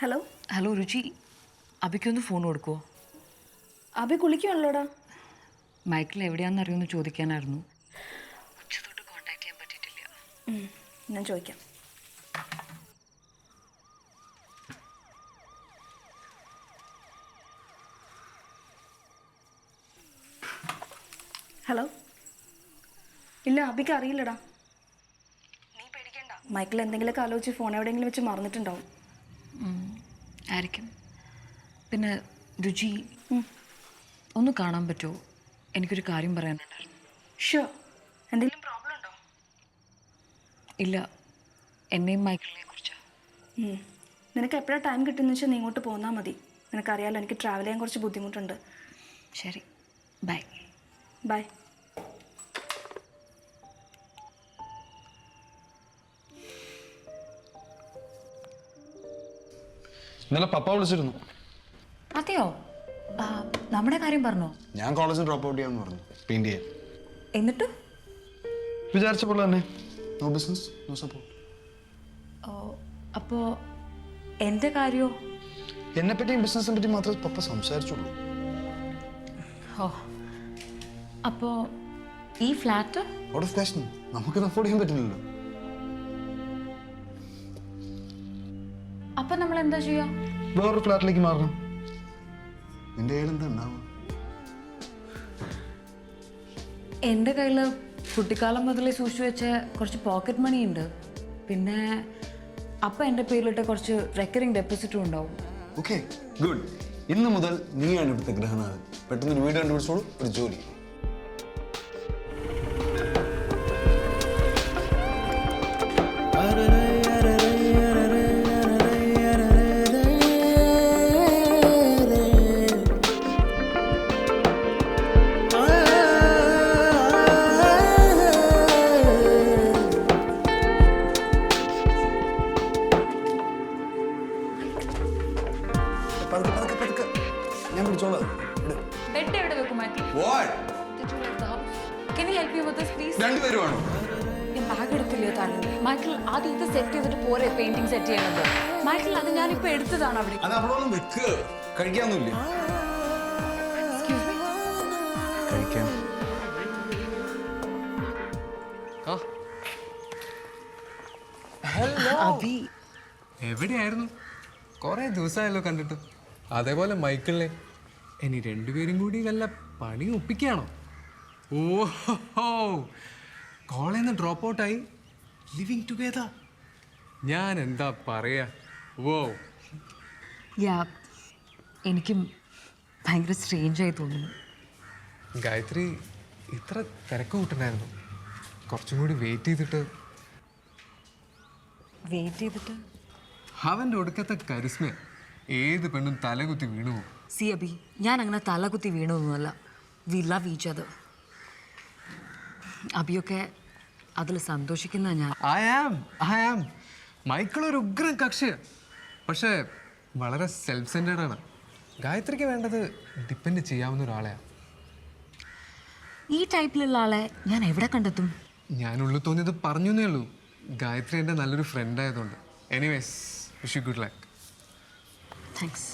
Hello hello രുചി, അബിക്കൊന്ന് phone കൊടുക്കുമോ? Abi കുളിക്കുവാണല്ലോടാ. Michael എവിടെയാണെന്ന് അറിയുമെന്ന് ചോദിക്കാനായിരുന്നു. ഉച്ചതൊട്ട് കോൺടാക്ട് ചെയ്യാൻ പറ്റിയിട്ടില്ല. ഞാൻ ചോദിക്കാം. ഹലോ. ഇല്ല, അബിക്ക് അറിയില്ലടാ. നീ പേടിക്കണ്ട. മൈക്കിൾ എന്തെങ്കിലുമൊക്കെ ആലോചിച്ച് ഫോൺ എവിടെയെങ്കിലും വെച്ച് മറന്നിട്ടുണ്ടാവും. ആയിരിക്കും. പിന്നെ രുചി, ഒന്ന് കാണാൻ പറ്റുമോ? എനിക്കൊരു കാര്യം പറയാനുണ്ടായിരുന്നു. ഷുവർ. എന്തെങ്കിലും പ്രോബ്ലം ഉണ്ടോ? ഇല്ല, എന്നെയും മൈക്കിളിനെയും കുറിച്ചാണ്. നിനക്ക് എപ്പോഴാണ് ടൈം കിട്ടുമെന്ന് വെച്ചാൽ നീ ഇങ്ങോട്ട് പോന്നാൽ മതി. നിനക്കറിയാലോ, എനിക്ക് ട്രാവൽ ചെയ്യാൻ കുറച്ച് ബുദ്ധിമുട്ടുണ്ട്. ശരി, ബൈ. ബൈ. ഇന്നലെ പപ്പ വിളിച്ചിരുന്നു. അതെയോ? നമ്മുടെ കാര്യം പറഞ്ഞോ? ഞാൻ കോളേജിൽ ഡ്രോപ്പ് ഔട്ട് ചെയ്യാന്ന് പറഞ്ഞു. പെയിന്റ് ചെയ്യാൻ. എന്നിട്ട് വിചാരിച്ച പോലെ തന്നെ. No business, no support. അപ്പോൾ എൻ്റെ കാര്യമോ? എന്നെ പറ്റിയും ബിസിനസിനെ പറ്റി മാത്രമേ പപ്പ സംസാരിച്ചുള്ളൂ. ഓ, അപ്പോൾ ഈ ഫ്ലാറ്റ് ഔട്ട് ഓഫ് ക്വസ്റ്റ്യൻ. നമുക്കത് അഫോർഡ് ചെയ്യാൻ പറ്റില്ലല്ലോ. അപ്പം നമ്മൾ എന്താ ചെയ്യുക? വേറൊരു ഫ്ലാറ്റിലേക്ക് മാറണം. നിന്റെ കയ്യിൽ എന്താ ഉണ്ടാവുക? എൻ്റെ കയ്യിൽ കുട്ടിക്കാലം മുതലേ സൂക്ഷിച്ചു വെച്ച കുറച്ച് പോക്കറ്റ് മണി ഉണ്ട്. പിന്നെ അപ്പം എൻ്റെ പേരിലിട്ട് കുറച്ച് റെക്കറിങ് ഡെപ്പോസിറ്റും ഉണ്ടാവും. Okay, good. ഇന്ന് മുതൽ നീയാണ് ഇവിടുത്തെ ഗ്രഹനാഥൻ. പെട്ടെന്ന് ഒരു വീട് കണ്ടുപിടിച്ചോളൂ, ഒരു ജോലി. ഞാൻ പിടിച്ചോളാം. ബെഡ് എവിടെ വെക്കും Michael? Can you help me with this, please? രണ്ടുപേരുമാണോ? ഞാൻ ബാഗ് എടുത്തില്ല താഴെ. മൈക്കിൾ ആദ്യം ഇത് സെറ്റ് ചെയ്തിട്ട് പോരെ പെയിന്റിംഗ് സെറ്റ് ചെയ്യണത്. മൈക്കിൾ അത് ഞാനിപ്പോൾ എടുത്തതാണ് അവിടെ. അത് അവിടെ വെക്ക്. കഴിക്കാനൊന്നുമില്ലേ? Excuse me? കഴിക്കാൻ. അബി എവിടെയായിരുന്നു? കുറേ ദിവസമായല്ലോ കണ്ടിട്ട്. അതേപോലെ മൈക്കിളിനെ ഇനി രണ്ടുപേരും കൂടി വല്ല പണി ഒപ്പിക്കുകയാണോ? ഓഹോ, കോളേജിൽ നിന്ന് ഡ്രോപ്പ് ഔട്ടായി ലിവിങ് ടുഗെദർ. ഞാൻ എന്താ പറയാ. ഓ യാ, എനിക്കും ഭയങ്കര സ്ട്രേഞ്ചായി തോന്നുന്നു. ഗായത്രി ഇത്ര തിരക്ക് കൂട്ടണ്ടായിരുന്നു. കുറച്ചും കൂടി വെയിറ്റ് ചെയ്തിട്ട് അവൻ്റെ ഒടുക്കത്തെ കരിസ്മ ഏത് പെണ്ണും തലകുത്തി വീണു പോകും. സി അബി, ഞാൻ അങ്ങനെ തലകുത്തി വീണൊന്നുമല്ല. We love each other. അബിയൊക്കെ അതിൽ സന്തോഷിക്കുന്ന ഞാൻ. ഐ ആം മൈക്കിൾ ഒരു ഉഗ്രൻ കക്ഷിയാണ്. പക്ഷേ വളരെ സെൽഫ് സെൻറ്റേർഡ് ആണ്. ഗായത്രിക്ക് വേണ്ടത് ഡിപ്പെൻഡ് ചെയ്യാവുന്ന ഒരാളെയാണ്. ഈ ടൈപ്പിലുള്ള ആളെ ഞാൻ എവിടെ കണ്ടെത്തും? ഞാനുള്ളിൽ തോന്നിയത് പറഞ്ഞു എന്നേ ഉള്ളൂ. ഗായത്രി എൻ്റെ നല്ലൊരു ഫ്രണ്ട് ആയതുകൊണ്ട്. Anyways, wish you good luck. Thanks.